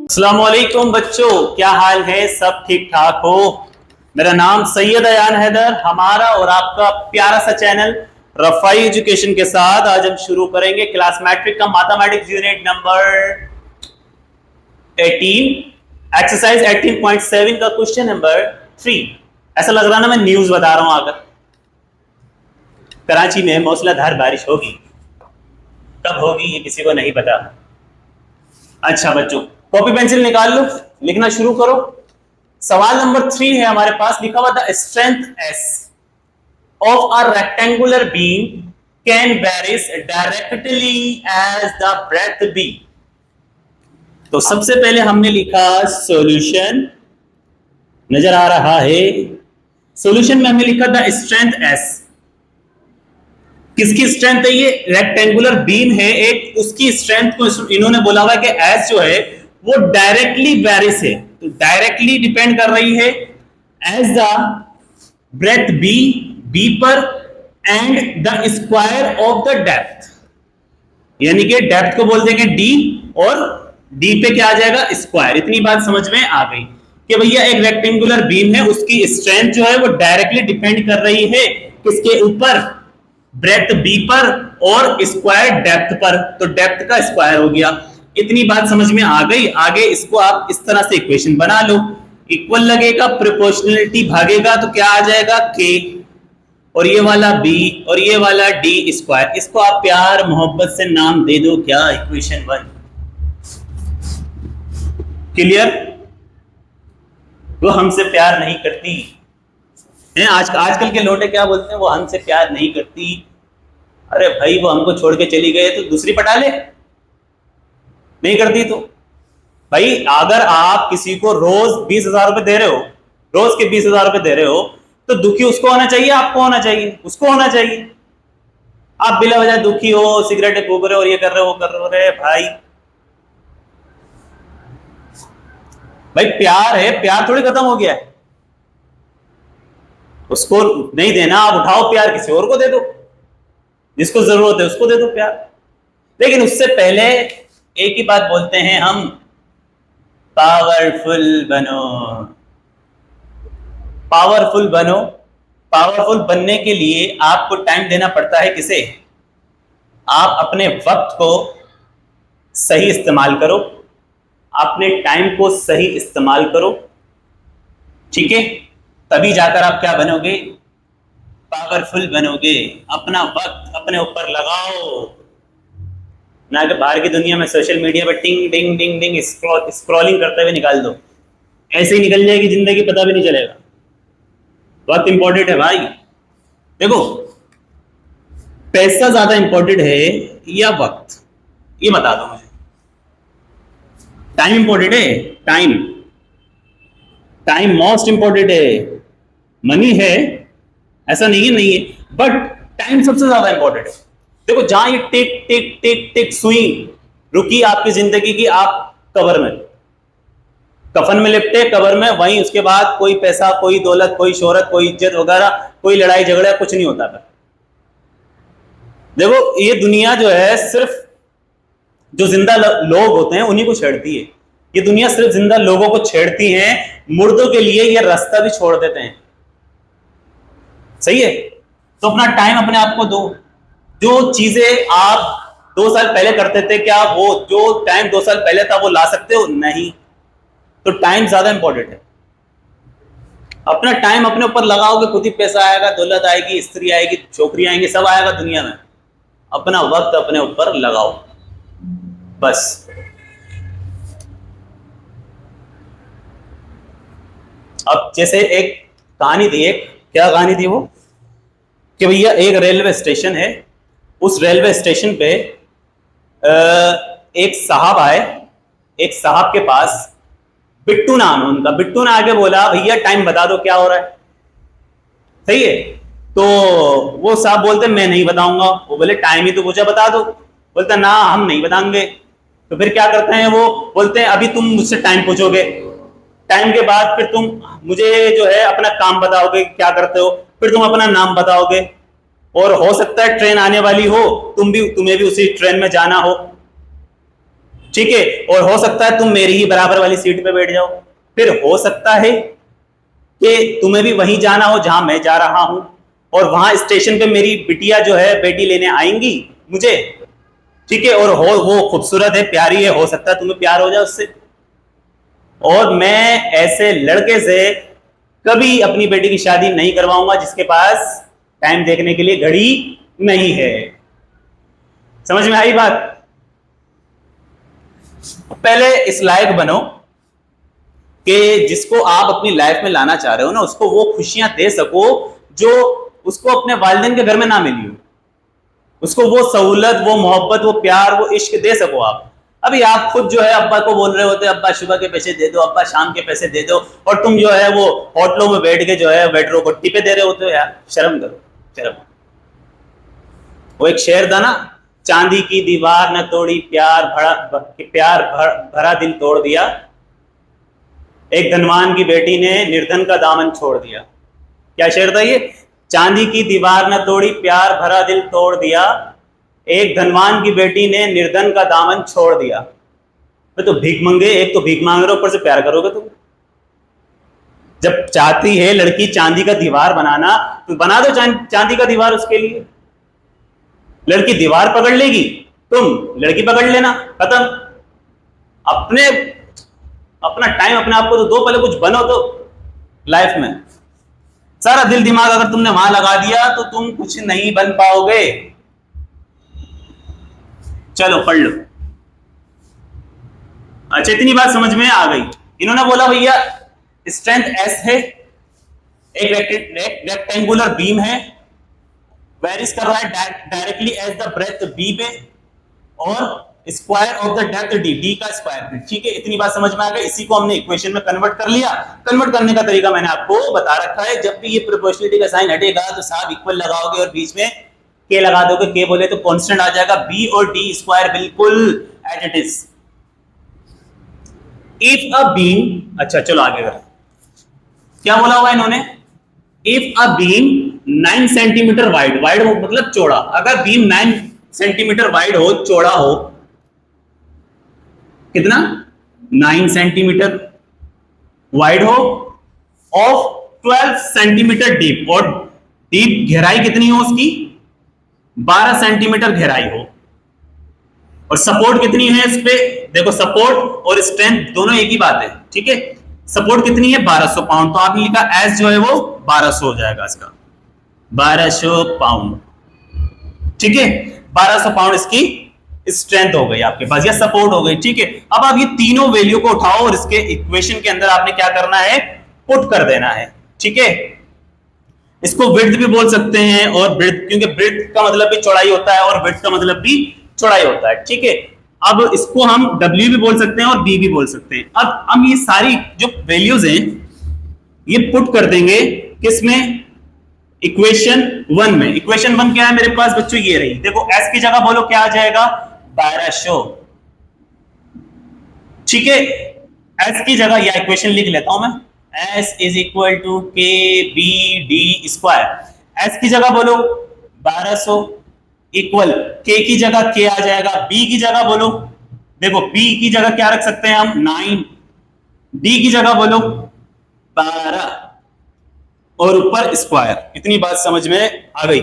अस्सलामुअलैकुम बच्चों, क्या हाल है? सब ठीक ठाक हो? मेरा नाम सैयद अयान हैदर, हमारा और आपका प्यारा सा चैनल रफाई एजुकेशन के साथ आज हम शुरू करेंगे क्लास मैट्रिक का मैथमेटिक्स यूनिट नंबर 18, एक्सरसाइज 18.7 का क्वेश्चन नंबर 3। ऐसा लग रहा ना मैं न्यूज बता रहा हूं आकर। कराची में मूसलाधार बारिश होगी, कब होगी ये किसी को नहीं पता। अच्छा बच्चों, कॉपी पेंसिल निकाल लो, लिखना शुरू करो। सवाल नंबर 3 है हमारे पास, लिखा हुआ the strength S of a rectangular beam can varies directly as the breadth B. तो सबसे पहले हमने लिखा सॉल्यूशन, नजर आ रहा है। सॉल्यूशन में हमने लिखा द स्ट्रेंथ एस। किसकी स्ट्रेंथ है? ये रेक्टेंगुलर बीम है एक, उसकी स्ट्रेंथ को इन्होंने बोला हुआ है कि एस जो है वो डायरेक्टली वेरीज है, तो डायरेक्टली डिपेंड कर रही है as the breadth B, B पर, and the square of the depth, यानी कि डेप्थ को बोल देंगे डी और डी पे क्या आ जाएगा? स्क्वायर। इतनी बात समझ में आ गई कि भैया एक रेक्टेंगुलर बीम है, उसकी स्ट्रेंथ जो है वो डायरेक्टली डिपेंड कर रही है किसके ऊपर? ब्रेथ बी पर और स्क्वायर डेप्थ पर, तो डेप्थ का स्क्वायर हो गया। इतनी बात समझ में आ गई। आगे इसको आप इस तरह से इक्वेशन बना लो, इक्वल लगेगा, प्रोपोर्शनलिटी भागेगा तो क्या आ जाएगा? के, और ये वाला बी और ये वाला डी स्क्वायर। इसको आप प्यार मोहब्बत से नाम दे दो क्या? इक्वेशन 1। क्लियर? वो हमसे प्यार नहीं करती हैं। आजकल के लोटे क्या बोलते हैं? वो हमसे प्यार नहीं करती। अरे भाई, वो हमको छोड़ के चली गई तो दूसरी पटा ले, नहीं करती तो। भाई अगर आप किसी को रोज 20,000 रुपए दे रहे हो, रोज के 20,000 रुपए दे रहे हो, तो दुखी उसको होना चाहिए, आपको होना चाहिए? उसको होना चाहिए। आप बिला वजह दुखी हो, सिगरेट फूक रहे हो, ये कर रहे हो, वो कर रहे हो, भाई भाई प्यार है, प्यार थोड़ी खत्म हो गया है। उसको नहीं देना, आप उठाओ प्यार, किसी और को दे दो, जिसको जरूरत है उसको दे दो प्यार। लेकिन उससे पहले एक ही बात बोलते हैं हम, पावरफुल बनो, पावरफुल बनो। पावरफुल बनने के लिए आपको टाइम देना पड़ता है किसे? आप अपने वक्त को सही इस्तेमाल करो, अपने टाइम को सही इस्तेमाल करो, ठीक है? तभी जाकर आप क्या बनोगे? पावरफुल बनोगे। अपना वक्त अपने ऊपर लगाओ, ना कि बाहर की दुनिया में सोशल मीडिया पर टिंग डिंग डिंग डिंग स्क्रॉलिंग करते हुए निकाल दो। ऐसे ही निकल जाएगी जिंदगी, पता भी नहीं चलेगा। वक्त इंपॉर्टेंट है भाई। देखो, पैसा ज्यादा इंपॉर्टेंट है या वक्त? ये बता दो मुझे। टाइम इंपॉर्टेंट है? टाइम, टाइम मोस्ट इंपॉर्टेंट है। मनी है, ऐसा नहीं है, नहीं है, बट टाइम सबसे ज्यादा इंपॉर्टेंट है। देखो, जहां ये टिक टिक टिक टिक सुई रुकी आपकी जिंदगी की, आप कब्र में, कफन में लिपटे कब्र में, वहीं उसके बाद कोई पैसा, कोई दौलत, कोई शोहरत, कोई इज्जत वगैरह, कोई लड़ाई झगड़ा, कुछ नहीं होता था। देखो, ये दुनिया जो है सिर्फ जो जिंदा लोग होते हैं उन्हीं को छेड़ती है। ये दुनिया सिर्फ जिंदा लोगों को छेड़ती है, मुर्दों के लिए ये रास्ता भी छोड़ देते हैं। सही है? तो अपना टाइम अपने आप को दो। जो चीजें आप 2 साल पहले करते थे, क्या वो जो टाइम 2 साल पहले था वो ला सकते हो? नहीं। तो टाइम ज्यादा इंपॉर्टेंट है। अपना टाइम अपने ऊपर लगाओगे, खुद ही पैसा आएगा, दौलत आएगी, स्त्री आएगी, छोकरी आएंगी, सब आएगा दुनिया में। अपना वक्त अपने ऊपर लगाओ, बस। अब जैसे एक कहानी थी, एक क्या कहानी थी वो, कि भैया एक रेलवे स्टेशन है, उस रेलवे स्टेशन पे एक साहब आए, एक साहब के पास, बिट्टू नाम है उनका। बिट्टू ने आगे बोला, भैया टाइम बता दो क्या हो रहा है। सही है? तो वो साहब बोलते मैं नहीं बताऊंगा। वो बोले टाइम ही तो पूछा, बता दो। बोलता ना, हम नहीं बताएंगे। तो फिर क्या करते हैं वो? बोलते हैं अभी तुम मुझसे टाइम पूछोगे, टाइम के बाद फिर तुम मुझे जो है अपना काम बताओगे, क्या करते हो, फिर तुम अपना नाम बताओगे, और हो सकता है ट्रेन आने वाली हो, तुम्हें भी उसी ट्रेन में जाना हो। ठीक है, और हो सकता है तुम मेरी ही बराबर वाली सीट पे बैठ जाओ, फिर हो सकता है कि तुम्हें भी वहीं जाना हो जहां मैं जा रहा हूं, और वहां स्टेशन पे मेरी बिटिया जो है बेटी लेने आएंगी मुझे, ठीक है, और हो वो खूबसूरत है, प्यारी है, हो सकता है तुम्हें प्यार हो जाए उससे, और मैं ऐसे लड़के से कभी अपनी बेटी की शादी नहीं करवाऊंगा जिसके पास टाइम देखने के लिए घड़ी नहीं है। समझ में आई बात? पहले इस लायक बनो कि जिसको आप अपनी लाइफ में लाना चाह रहे हो ना, उसको वो खुशियां दे सको जो उसको अपने वालिदैन के घर में ना मिली हो, उसको वो सहूलत, वो मोहब्बत, वो प्यार, वो इश्क दे सको आप। अभी आप खुद जो है अब्बा को बोल रहे होते, अब्बा सुबह के पैसे दे दो, अब्बा शाम के पैसे दे दो, और तुम जो है वो होटलों में बैठ के जो है वेटरों को टिपे दे रहे होते हो। यार शर्म करो, शर्म। वो एक शेर था ना, चांदी की दीवार न तोड़ी, प्यार भरा दिल तोड़ दिया, एक धनवान की बेटी ने निर्धन का दामन छोड़ दिया। क्या शेर था ये? चांदी की दीवार न तोड़ी, प्यार भरा दिल तोड़ दिया, एक धनवान की बेटी ने निर्धन का दामन छोड़ दिया। तो भीख मंगे, एक तो भीख मांग रहे हो, ऊपर से प्यार करोगे तुम? जब चाहती है लड़की चांदी का दीवार बनाना, तो बना दो चांदी का दीवार उसके लिए। लड़की दीवार पकड़ लेगी, तुम लड़की पकड़ लेना, खत्म। अपना टाइम अपने आप को तो दो, पहले कुछ बनो तो लाइफ में। सारा दिल दिमाग अगर तुमने वहां लगा दिया तो तुम कुछ नहीं बन पाओगे। चलो पढ़ लो। अच्छा, इतनी बात समझ में आ गई। इन्होंने बोला भैया स्ट्रेंथ एस है, एक रेक्टेंगुलर बीम है, वेरीज कर रहा है directly as the breadth B पे, और square of the depth D, D का स्क्वायर। ठीक है, इतनी बात समझ में आ गई। इसी को हमने इक्वेशन में कन्वर्ट कर लिया। कन्वर्ट करने का तरीका मैंने आपको बता रखा है। जब भी ये प्रोपोर्शनलिटी का साइन हटेगा तो साहब इक्वल लगाओगे और बीच में के लगा दोगे, के बोले तो कांस्टेंट आ जाएगा, बी और डी स्क्वायर बिल्कुल as it is. If a beam, अच्छा चलो आगे करें, क्या बोला हुआ इन्होंने? If a beam 9 centimetre wide, wide मतलब चौड़ा, अगर बीम 9 सेंटीमीटर वाइड हो, चौड़ा हो, कितना? 9 सेंटीमीटर वाइड हो, ऑफ 12 सेंटीमीटर डीप, और डीप गहराई कितनी हो उसकी? 12 सेंटीमीटर गहराई हो, और सपोर्ट कितनी है इस पे? देखो सपोर्ट और स्ट्रेंथ दोनों एक ही बात है, ठीक है। सपोर्ट कितनी है? 1200 पाउंड, तो आपने लिखा एस जो है वो 1200 हो जाएगा इसका, 1200 पाउंड, ठीक है। 1200 पाउंड इसकी स्ट्रेंथ हो गई आपके पास, या सपोर्ट हो गई, ठीक है। अब आप ये तीनों वैल्यू को उठाओ और इसके इक्वेशन के अंदर आपने क्या करना है? पुट कर देना है, ठीक है। इसको विड्थ भी बोल सकते हैं, और ब्रेड्थ, क्योंकि ब्रेड्थ का मतलब भी चौड़ाई होता है और विड्थ का मतलब भी चौड़ाई होता है, ठीक है। अब इसको हम W भी बोल सकते हैं और B भी बोल सकते हैं। अब हम ये सारी जो वैल्यूज हैं ये पुट कर देंगे किसमें? इक्वेशन 1 में। इक्वेशन 1 क्या है मेरे पास बच्चों? ये रही, देखो S की जगह बोलो क्या आ जाएगा? 1200, ठीक है। S की जगह या इक्वेशन लिख लेता हूं मैं, S इज इक्वल टू के बी डी स्क्वायर। S की जगह बोलो 1200 इक्वल K की जगह K आ जाएगा, B की जगह बोलो, देखो B की जगह क्या रख सकते हैं हम? 9, D की जगह बोलो 12, और ऊपर स्क्वायर। इतनी बात समझ में आ गई?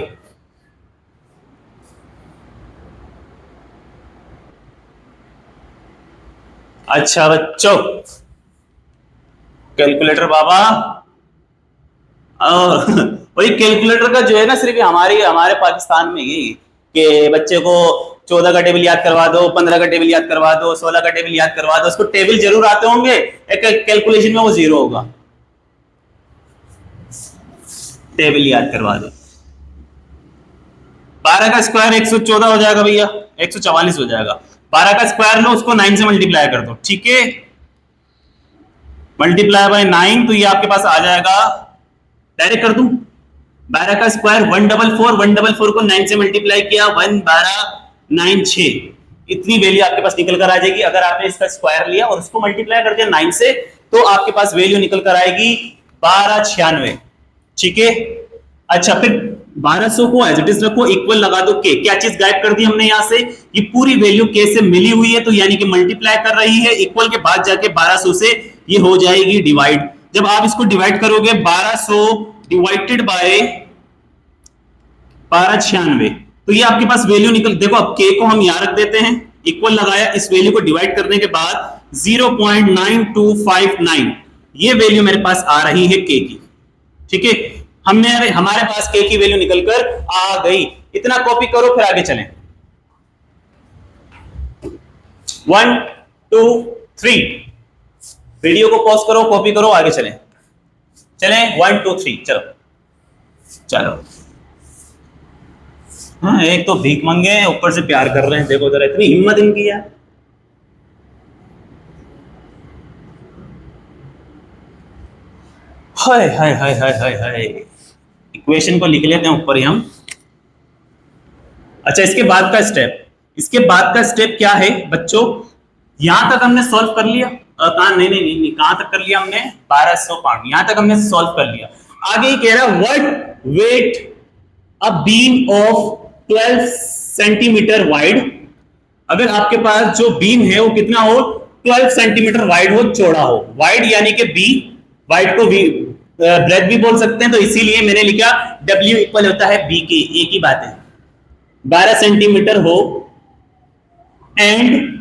अच्छा बच्चों, कैलकुलेटर बाबा, और वही कैलकुलेटर का जो है ना, सिर्फ हमारे पाकिस्तान में ही कि बच्चे को 14 का टेबल याद करवा दो, 15 का टेबल याद करवा दो, 16 का टेबल याद करवा दो। उसको टेबल जरूर आते होंगे, कैलकुलेशन में वो जीरो होगा। टेबल याद करवा दो। 12 का स्क्वायर 114 हो जाएगा भैया, 144 हो जाएगा। 12 का स्क्वायर लो, उसको 9 से मल्टीप्लाई कर दो, ठीक है। मल्टीप्लाई बाय 9, तो ये आपके पास आ जाएगा, डायरेक्ट कर दूं, 12 का स्क्वायर 144, 144 को 9 से मल्टीप्लाई किया, 1 12 9 6, इतनी वैल्यू आपके पास निकल कर आ जाएगी। अगर आपने इसका स्क्वायर लिया और उसको मल्टीप्लाई कर दिया 9 से, तो आपके पास वैल्यू निकल कर आएगी 1296, ठीक है। अच्छा, फिर 1200 को एज इट इज रखो, इक्वल लगा दो के, क्या चीज गायब कर दी हमने यहां से, ये पूरी वैल्यू के से मिली हुई है, तो यानी कि मल्टीप्लाई कर रही है, इक्वल के बाद जाके 1200 से ये हो जाएगी डिवाइड। जब आप इसको डिवाइड करोगे 1200 डिवाइडेड बाय 1296, तो ये आपके पास वैल्यू निकल, देखो अब के को हम यहां रख देते हैं, इक्वल लगाया, इस वैल्यू को डिवाइड करने के बाद 0.9259 ये वैल्यू मेरे पास आ रही है के की। ठीक है, हमने हमारे पास के की वैल्यू निकलकर आ गई। इतना कॉपी करो, फिर आगे चलें। 1 2 3, वीडियो को पॉज करो, कॉपी करो, आगे चलें। 1 2 3 चलो चलो। हाँ, एक तो भीख मंगे हैं, ऊपर से प्यार कर रहे हैं, देखो जरा इतनी हिम्मत इनकी यार। हाय हाय हाय हाय हाय हाय, इक्वेशन को लिख लेते हैं ऊपर ही हम। अच्छा, इसके बाद का स्टेप क्या है बच्चों, यहां तक हमने सॉल्व कर लिया, नहीं, कहां तक कर लिया हमने, 1200 पाउंड, यहां तक हमने सॉल्व कर लिया। आगे ही कह रहा है what weight a beam of 12 centimetre wide, अगर आपके पास जो बीम है वो कितना हो, 12 सेंटीमीटर वाइड हो, चौड़ा हो, वाइड यानी कि बी, वाइड को ब्रेथ भी बोल सकते हैं, तो इसीलिए मैंने लिखा W इक्वल होता है बी के, एक ही बात है, 12 सेंटीमीटर हो एंड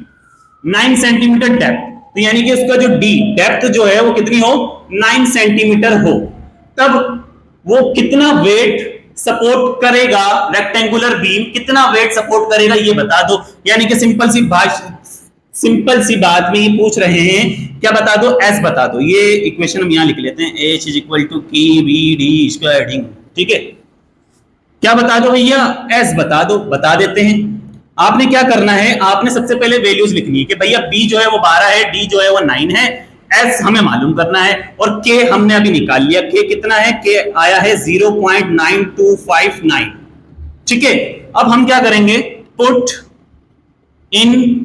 9 सेंटीमीटर डेप्थ, तो यानी कि उसका जो डी डेप्थ जो है वो कितनी हो, 9 सेंटीमीटर हो, तब वो कितना वेट सपोर्ट करेगा, रेक्टेंगुलर बीम कितना वेट सपोर्ट करेगा ये बता दो। यानी कि सिंपल सी बात में ये पूछ रहे हैं, क्या बता दो, एस बता दो। ये इक्वेशन हम यहां लिख लेते हैं, H इज इक्वल टू के बी डी स्क्वायर डी। ठीक है, क्या बता दो भैया, एस बता दो, बता देते हैं। आपने क्या करना है, आपने सबसे पहले वैल्यूज लिखनी है कि भैया बी जो है वो 12 है, डी जो है वो 9 है, एस हमें मालूम करना है, और के हमने अभी निकाल लिया, के कितना है, के आया है 0.9259। ठीक है, अब हम क्या करेंगे, पुट इन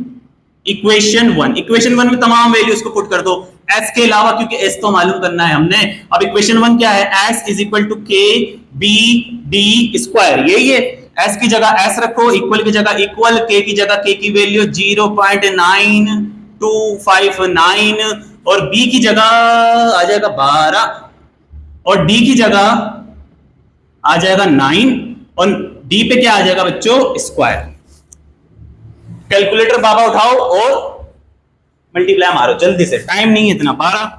इक्वेशन 1 में तमाम वैल्यूज को पुट कर दो, एस के अलावा, क्योंकि एस तो मालूम करना है हमने। अब इक्वेशन 1 क्या है, एस इज इक्वल टू के बी डी स्क्वायर, यही है। एस की जगह एस रखो, इक्वल की जगह इक्वल, के की जगह के की वैल्यू 0.9259, और बी की जगह आ जाएगा 12, और डी की जगह आ जाएगा 9, और डी पे क्या आ जाएगा बच्चों, स्क्वायर। कैलकुलेटर बाबा उठाओ और मल्टीप्लाई मारो जल्दी से, टाइम नहीं है इतना। 12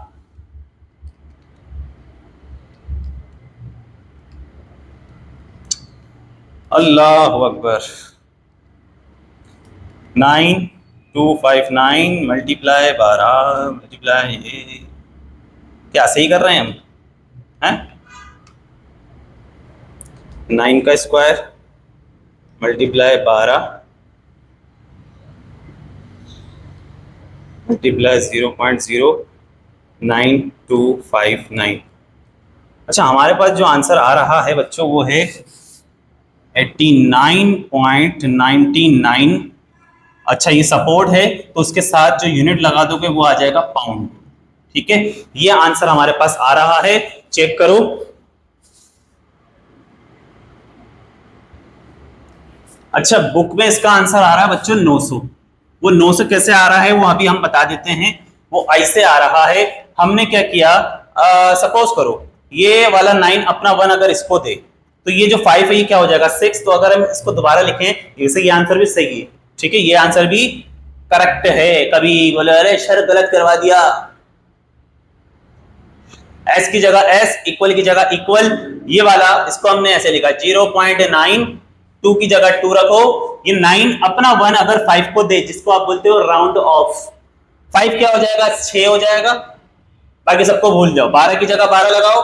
अल्लाह अकबर, 9259 मल्टीप्लाई 12 मल्टीप्लाई, क्या सही कर रहे हैं हम, हैं? 9 का स्क्वायर मल्टीप्लाई 12 मल्टीप्लाई 0.09259। अच्छा, हमारे पास जो आंसर आ रहा है बच्चों वो है 89.99। अच्छा, ये सपोर्ट है तो उसके साथ जो यूनिट लगा दोगे वो आ जाएगा पाउंड। ठीक है, ये आंसर हमारे पास आ रहा है, चेक करो। अच्छा, बुक में इसका आंसर आ रहा है बच्चों 900। वो 900 कैसे आ रहा है वो अभी हम बता देते हैं। वो ऐसे आ रहा है, हमने क्या किया, सपोज करो ये वाला 9 अपना 1 अगर इसको दे, तो ये जो 5 है ये क्या हो जाएगा 6। तो अगर हम इसको दोबारा लिखें, वैसे ये आंसर भी सही है। ठीक है, ये आंसर भी करेक्ट है। कभी बोले अरे सर गलत करवा दिया, एस की जगह एस, इक्वल की जगह इक्वल, ये वाला इसको हमने ऐसे लिखा 0.9, 2 की जगह 2 रखो। ये 9 अपना 1 अगर 5 को दे, जिसको आप बोलते हो राउंड ऑफ, 5 क्या हो जाएगा 6 हो जाएगा, बाकी सबको भूल जाओ। 12 की जगह 12 लगाओ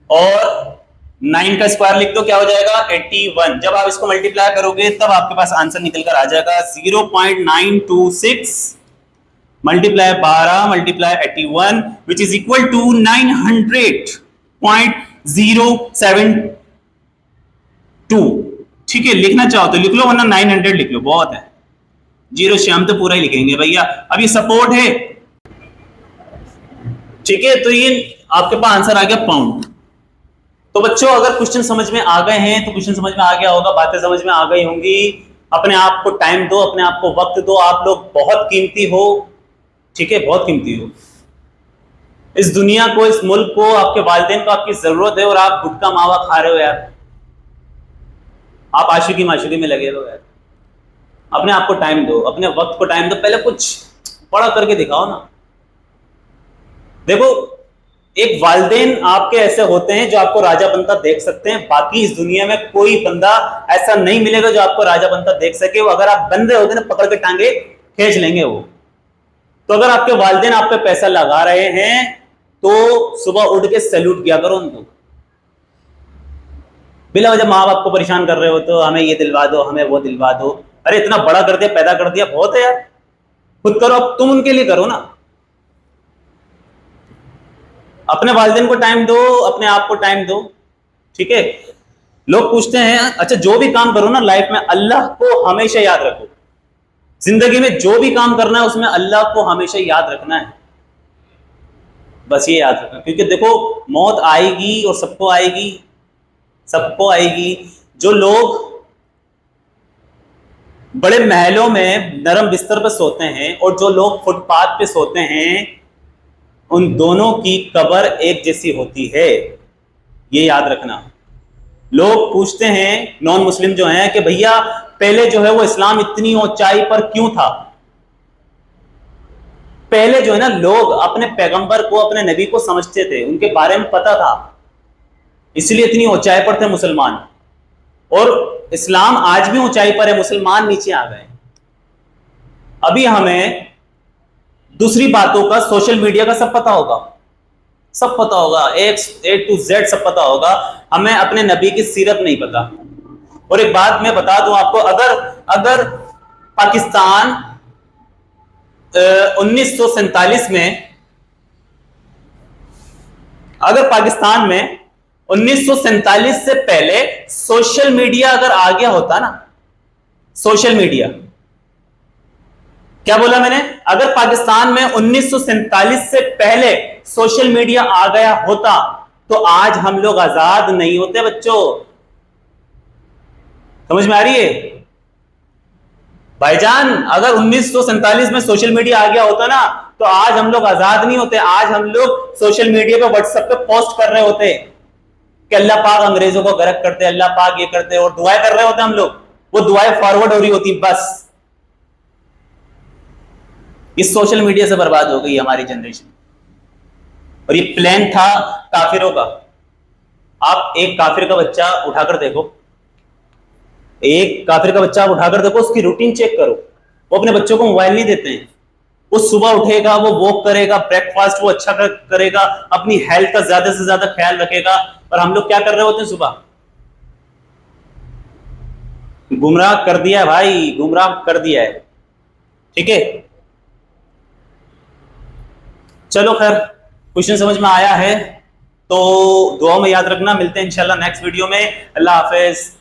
और 9 का स्क्वायर लिख दो, क्या हो जाएगा 81। जब आप इसको मल्टीप्लाई करोगे तब आपके पास आंसर निकल कर आ जाएगा 0.926 multiply 12 multiply 81 which is equal to 900.072। ठीक है, लिखना चाहो तो लिख लो, वरना 900 लिख लो, बहुत है। जीरो श्याम तो पूरा ही लिखेंगे भैया। अब ये सपोर्ट है, ठीक है, तो ये आपके पास आंसर आ गया पाउंड। तो बच्चों अगर क्वेश्चन समझ में आ गए हैं तो क्वेश्चन समझ में आ गया होगा, बातें समझ में आ गई होंगी। अपने आप को टाइम दो, अपने आप को वक्त दो, आप लोग बहुत कीमती हो, ठीक है, बहुत कीमती हो। इस दुनिया को, इस मुल्क को, आपके वालिदैन को आपकी जरूरत है और आप गुटखा मावा खा रहे हो यार, आप आशिकी माशिकी में लगे रहो यार। अपने आप को टाइम दो, अपने वक्त को टाइम दो, पहले कुछ बड़ा करके दिखाओ ना। देखो, एक वालिदैन आपके ऐसे होते हैं जो आपको राजा बनता देख सकते हैं, बाकी इस दुनिया में कोई बंदा ऐसा नहीं मिलेगा जो आपको राजा बनता देख सके। वो अगर आप बन रहे होगे ना, पकड़ के टांगे खींच लेंगे वो। तो अगर आपके वालिदैन आप पे पैसा लगा रहे हैं तो सुबह उठ के सैल्यूट किया करो उनको। बिला वजह माँ बाप को परेशान कर रहे हो तो हमें ये दिलवा दो, हमें वो दिलवा दो। अरे इतना बड़ा कर दिया, पैदा कर दिया, बहुत है यार, खुद करो, अब तुम उनके लिए करो ना। अपने वालिदैन को टाइम दो, अपने आप को टाइम दो, ठीक है। लोग पूछते हैं अच्छा जो भी काम करो ना लाइफ में, अल्लाह को हमेशा याद रखो। जिंदगी में जो भी काम करना है उसमें अल्लाह को हमेशा याद रखना है, बस ये याद रखना। क्योंकि देखो, मौत आएगी और सबको आएगी, सबको आएगी। जो लोग बड़े महलों में नरम बिस्तर पर सोते हैं और जो लोग फुटपाथ पे सोते हैं, उन दोनों की कब्र एक जैसी होती है, ये याद रखना। लोग पूछते हैं नॉन मुस्लिम जो हैं कि भैया पहले जो है वो इस्लाम इतनी ऊंचाई पर क्यों था। पहले जो है ना, लोग अपने पैगंबर को, अपने नबी को समझते थे, उनके बारे में पता था, इसलिए इतनी ऊंचाई पर थे मुसलमान। और इस्लाम आज भी ऊंचाई पर है, मुसलमान नीचे आ गए। अभी हमें दूसरी बातों का, सोशल मीडिया का सब पता होगा, सब पता होगा, A to Z सब पता होगा, हमें अपने नबी की सीरत नहीं पता। और एक बात मैं बता दूं आपको, अगर पाकिस्तान 1947 में, अगर पाकिस्तान में 1947 से पहले सोशल मीडिया अगर आ गया होता ना, सोशल मीडिया, क्या बोला मैंने, अगर पाकिस्तान में 1947 से पहले सोशल मीडिया आ गया होता तो आज हम लोग आजाद नहीं होते बच्चों। समझ में आ रही है भाईजान? अगर 1947 में सोशल मीडिया आ गया होता ना तो आज हम लोग आजाद नहीं होते। आज हम लोग सोशल मीडिया पे, व्हाट्सएप पे पोस्ट कर रहे होते कि अल्लाह पाक अंग्रेजों को गर्क करते, अल्लाह पाक ये करते, और दुआएं कर रहे होते हम लोग। वो दुआएं फॉरवर्ड हो रही होती, बस। इस सोशल मीडिया से बर्बाद हो गई हमारी जनरेशन। और ये प्लान था काफिरों का। आप एक काफिर का बच्चा उठाकर देखो, एक काफिर का बच्चा आप उठाकर देखो, उसकी रूटीन चेक करो। वो अपने बच्चों को मोबाइल नहीं देते हैं। वो सुबह उठेगा, वो वॉक करेगा, ब्रेकफास्ट वो अच्छा करेगा, अपनी हेल्थ का ज्यादा से ज्यादा ख्याल रखेगा। और हम लोग क्या कर रहे होते हैं? सुबह गुमराह कर दिया है भाई, गुमराह कर दिया है, ठीक है। चलो खैर, क्वेश्चन समझ में आया है तो दुआ में याद रखना। मिलते हैं इंशाल्लाह नेक्स्ट वीडियो में। अल्लाह हाफिज।